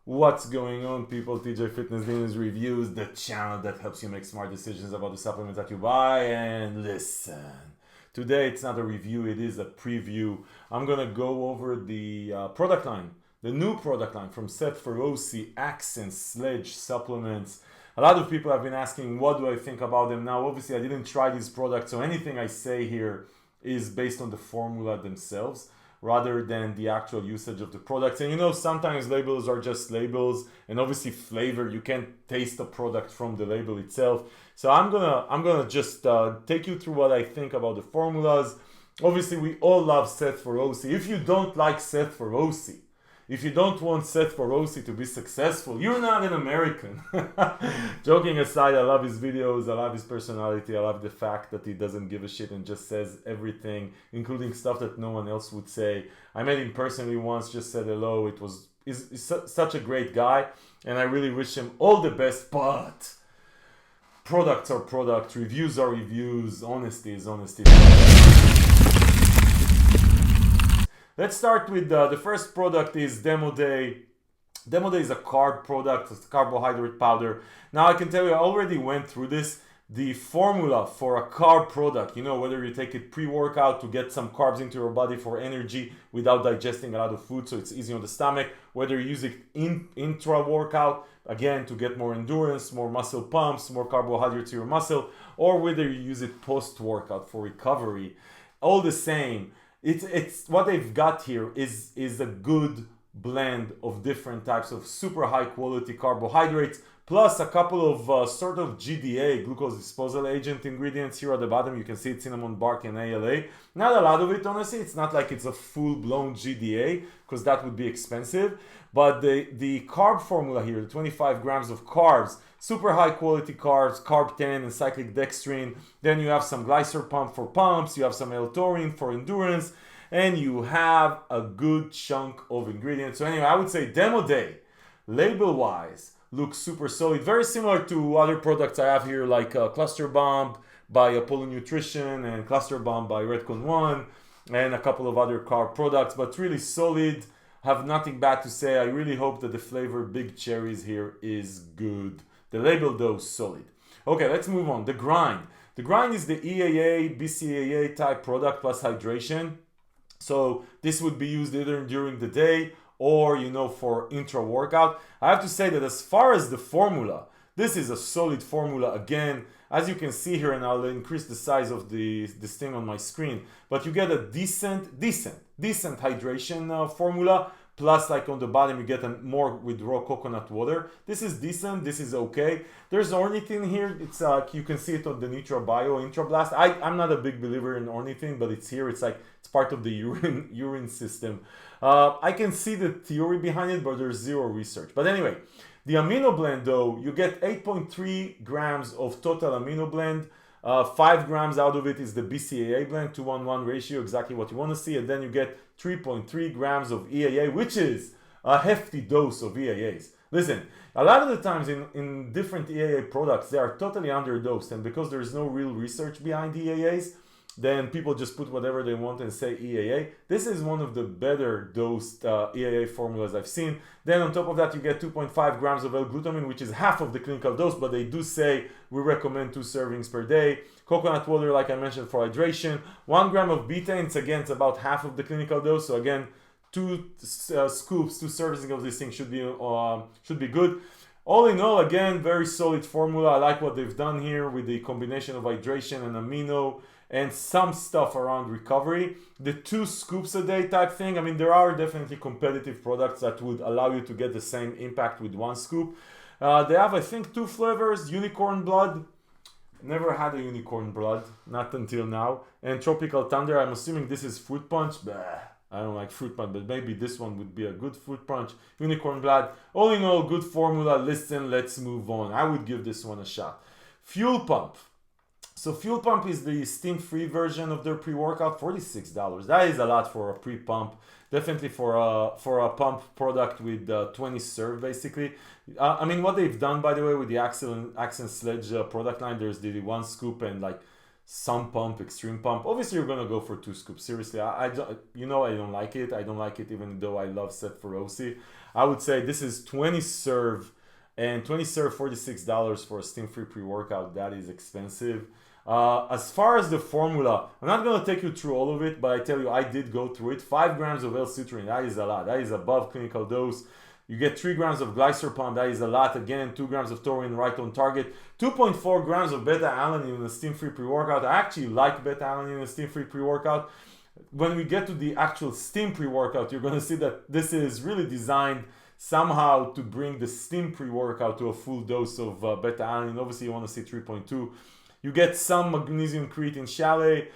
What's going on, people? TJ Fitness News Reviews, the channel that helps you make smart decisions about the supplements that you buy and listen. Today it's not a review, it is a preview. I'm gonna go over the product line, the new product line from Seth Feroce, Accent Sledge supplements. A lot of people have been asking, what do I think about them? Now, obviously, I didn't try these products, so anything I say here is based on the formula themselves rather than the actual usage of the products. And you know, sometimes labels are just labels, and obviously flavor, you can't taste the product from the label itself. So I'm gonna just take you through what I think about the formulas. Obviously, we all love Seth Feroce. If you don't like Seth Feroce, if you don't want Seth Feroce to be successful, you're not an American. Joking aside, I love his videos, I love his personality, I love the fact that he doesn't give a shit and just says everything, including stuff that no one else would say. I met him personally once, just said hello. He's such a great guy, and I really wish him all the best, but products are products, reviews are reviews, honesty is honesty. Let's start with the first product is Demo Day. Demo Day is a carb product, it's a carbohydrate powder. Now I can tell you, I already went through this. The formula for a carb product, you know, whether you take it pre-workout to get some carbs into your body for energy without digesting a lot of food so it's easy on the stomach, whether you use it intra-workout, again, to get more endurance, more muscle pumps, more carbohydrates to your muscle, or whether you use it post-workout for recovery, all the same. It's what they've got here is a good blend of different types of super high quality carbohydrates, plus a couple of sort of GDA, glucose disposal agent ingredients. Here at the bottom you can see it, cinnamon bark and ALA. Not a lot of it, honestly. It's not like it's a full-blown GDA, because that would be expensive. But the carb formula here, the 25 grams of carbs, super high quality carbs, carb 10 and cyclic dextrin. Then you have some glycer pump for pumps, you have some L-taurine for endurance, and you have a good chunk of ingredients. So anyway, I would say Demo Day, label-wise, looks super solid. Very similar to other products I have here, like Cluster Bomb by Apollo Nutrition and Cluster Bomb by Redcon One, and a couple of other carb products, but really solid. Have nothing bad to say. I really hope that the flavor Big Cherries here is good. The label though, solid. Okay, let's move on. The Grind. The Grind is the EAA, BCAA type product plus hydration. So this would be used either during the day or, you know, for intra-workout. I have to say that as far as the formula, this is a solid formula. Again, as you can see here, and I'll increase the size of this thing on my screen, but you get a decent hydration formula. Plus, like on the bottom, you get more with raw coconut water. This is decent. This is okay. There's ornithine here. It's you can see it on the NitroBio Intrablast. I'm not a big believer in ornithine, but it's here. It's like it's part of the urine system. I can see the theory behind it, but there's zero research. But anyway, the amino blend though, you get 8.3 grams of total amino blend. 5 grams out of it is the BCAA blend, 2:1 ratio, exactly what you want to see. And then you get 3.3 grams of EAA, which is a hefty dose of EAAs. Listen, a lot of the times in different EAA products, they are totally underdosed. And because there is no real research behind EAAs, then people just put whatever they want and say EAA. This is one of the better dosed EAA formulas I've seen. Then on top of that, you get 2.5 grams of L-glutamine, which is half of the clinical dose, but they do say we recommend 2 servings per day. Coconut water, like I mentioned, for hydration. 1 gram of betaine, again, it's about half of the clinical dose. So again, 2 scoops, 2 servings of this thing should be good. All in all, again, very solid formula. I like what they've done here with the combination of hydration and amino, and some stuff around recovery. The 2 scoops a day type thing, I mean, there are definitely competitive products that would allow you to get the same impact with 1 scoop. They have, I think, 2 flavors, unicorn blood. Never had a unicorn blood, not until now. And tropical thunder, I'm assuming this is fruit punch. Bah, I don't like fruit punch, but maybe this one would be a good fruit punch. Unicorn blood. All in all, good formula. Listen, let's move on. I would give this one a shot. Fuel Pump. So Fuel Pump is the steam-free version of their pre-workout, $46. That is a lot for a pre-pump. Definitely for a pump product with 20 serve, basically. I mean, what they've done, by the way, with the Accent Sledge product line, there's the 1 scoop and like some pump, extreme pump, obviously you're gonna go for 2 scoops. Seriously, I don't, you know, I don't like it. I don't like it even though I love Seth Feroce. I would say this is 20 serve, and 20 serve $46 for a steam-free pre-workout. That is expensive. As far as the formula, I'm not going to take you through all of it, but I tell you, I did go through it. 5 grams of L-citrulline, that is a lot. That is above clinical dose. You get 3 grams of glycerpump, that is a lot. Again, 2 grams of taurine, right on target. 2.4 grams of beta-alanine in a steam-free pre-workout. I actually like beta-alanine in a steam-free pre-workout. When we get to the actual steam pre-workout, you're going to see that this is really designed somehow to bring the steam pre-workout to a full dose of beta-alanine. Obviously, you want to see 3.2. You get some magnesium creatine chalet.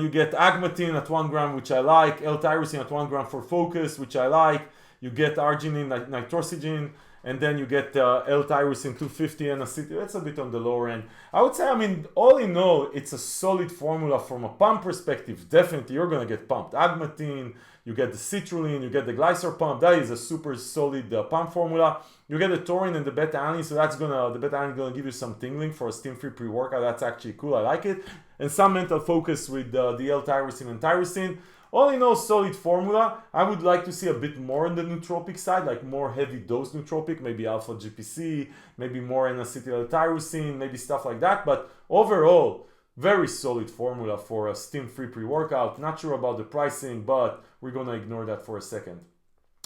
You get agmatine at 1 gram, which I like. L-tyrosine at 1 gram for focus, which I like. You get arginine, nitrosigine, and then you get L-tyrosine 250 and acetyl. That's a bit on the lower end. I would say, I mean, all in all, it's a solid formula from a pump perspective. Definitely, you're going to get pumped. Agmatine, you get the citrulline, you get the glycerpump. That is a super solid pump formula. You get the taurine and the beta-alanine, so that's the beta-alanine gonna give you some tingling for a steam-free pre-workout. That's actually cool. I like it. And some mental focus with the L-tyrosine and tyrosine. All in all, solid formula. I would like to see a bit more on the nootropic side, like more heavy dose nootropic, maybe alpha GPC, maybe more N-acetyl L-tyrosine, maybe stuff like that. But overall, very solid formula for a steam-free pre-workout. Not sure about the pricing, but we're gonna ignore that for a second.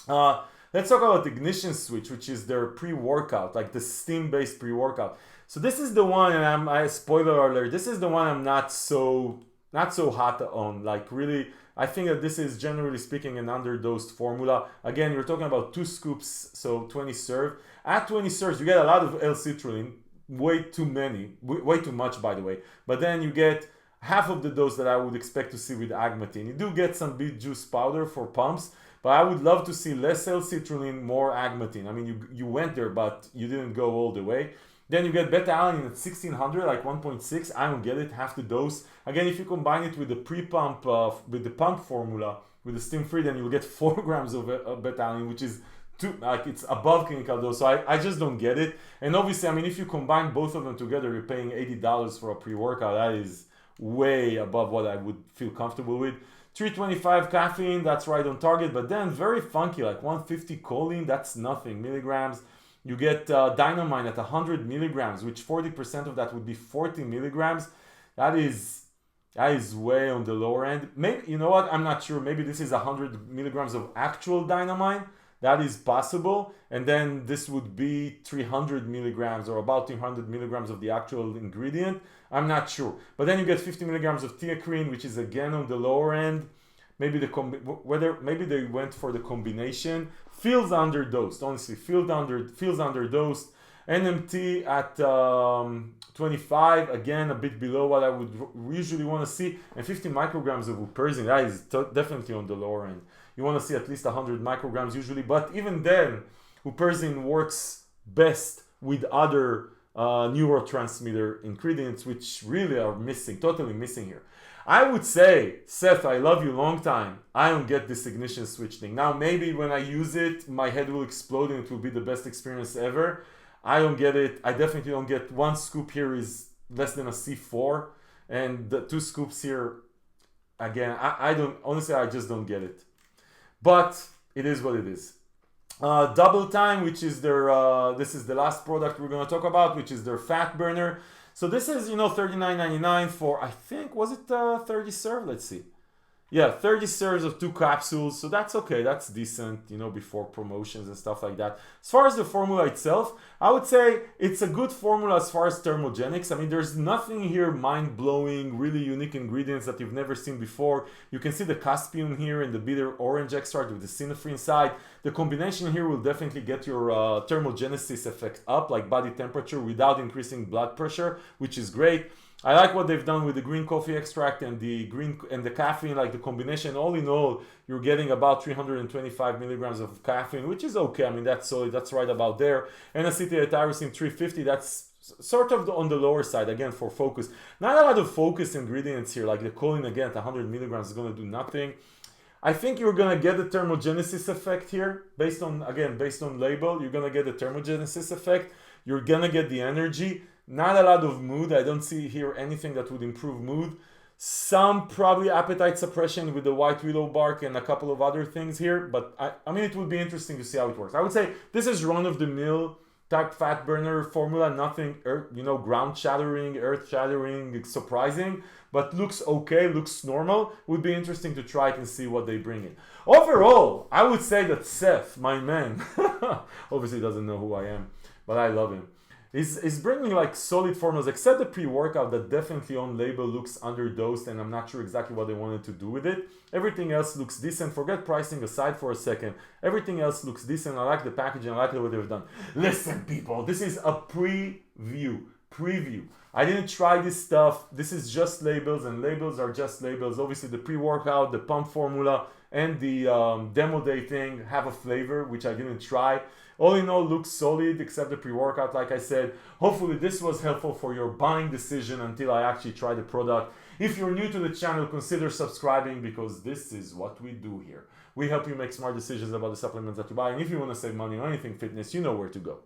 Let's talk about Ignition Switch, which is their pre-workout, like the steam-based pre-workout. So this is the one, and I spoiler alert, this is the one I'm not so hot on. Like really, I think that this is generally speaking an underdosed formula. Again, you're talking about 2 scoops, so 20 serve. At 20 serves, you get a lot of L-citrulline, way too much by the way. But then you get half of the dose that I would expect to see with agmatine. You do get some beet juice powder for pumps, but I would love to see less L-citrulline, more agmatine. I mean, you went there, but you didn't go all the way. Then you get beta-alanine at 1600, like 1.6. I don't get it, half the dose. Again, if you combine it with the pre-pump, with the pump formula, with the steam-free, then you'll get 4 grams of beta-alanine, which is it's above clinical dose. So I just don't get it. And obviously, I mean, if you combine both of them together, you're paying $80 for a pre-workout. That is way above what I would feel comfortable with. 325 caffeine, that's right on target, but then very funky, like 150 choline, that's nothing, milligrams. You get dynamine at 100 milligrams, which 40% of that would be 40 milligrams. That is way on the lower end. Maybe, you know what, I'm not sure, maybe this is 100 milligrams of actual dynamine. That is possible. And then this would be 300 milligrams or about 300 milligrams of the actual ingredient. I'm not sure. But then you get 50 milligrams of theacrine, which is again on the lower end. Maybe maybe they went for the combination. Feels underdosed, honestly. Feels underdosed. NMT at 25, again a bit below what I would usually want to see. And 50 micrograms of huperzine, that is definitely on the lower end. You want to see at least 100 micrograms usually, but even then, huperzine works best with other neurotransmitter ingredients, which really are missing, totally missing here. I would say, Seth, I love you long time. I don't get this ignition switch thing. Now, maybe when I use it, my head will explode and it will be the best experience ever. I don't get it. I definitely don't get 1 scoop here is less than a C4. And the 2 scoops here, again, I don't, honestly, I just don't get it. But it is what it is. Double Time, which is their, this is the last product we're going to talk about, which is their fat burner. So this is, you know, $39.99 for, I think, was it 30 serve? Let's see. Yeah, 30 serves of 2 capsules. So that's okay. That's decent, you know, before promotions and stuff like that. As far as the formula itself, I would say it's a good formula as far as thermogenics. I mean, there's nothing here mind-blowing, really unique ingredients that you've never seen before. You can see the caspium here and the bitter orange extract with the synephrine side. The combination here will definitely get your thermogenesis effect up, like body temperature, without increasing blood pressure, which is great. I like what they've done with the green coffee extract and the caffeine, like the combination. All in all, you're getting about 325 milligrams of caffeine, which is okay. I mean, that's solid. That's right about there. And acetyltyrosine 350, that's sort of on the lower side, again, for focus. Not a lot of focus ingredients here, like the choline, again, at 100 milligrams is going to do nothing. I think you're going to get the thermogenesis effect here, based on label. You're going to get the thermogenesis effect. You're going to get the energy. Not a lot of mood. I don't see here anything that would improve mood. Some probably appetite suppression with the white willow bark and a couple of other things here. But I mean, it would be interesting to see how it works. I would say this is run-of-the-mill type fat burner formula. Nothing, ground shattering, earth shattering, surprising. But looks okay, looks normal. Would be interesting to try it and see what they bring in. Overall, I would say that Seth, my man, obviously doesn't know who I am, but I love him. He's bringing like solid formulas, except the pre-workout that definitely on label looks underdosed, and I'm not sure exactly what they wanted to do with it. Everything else looks decent. Forget pricing aside for a second. Everything else looks decent. I like the packaging. I like what they've done. Listen, people, this is a preview. I didn't try this stuff. This is just labels, and labels are just labels. Obviously, the pre-workout, the pump formula, and the demo day thing have a flavor, which I didn't try. All in all, looks solid, except the pre-workout, like I said. Hopefully, this was helpful for your buying decision until I actually try the product. If you're new to the channel, consider subscribing, because this is what we do here. We help you make smart decisions about the supplements that you buy. And if you want to save money on anything fitness, you know where to go.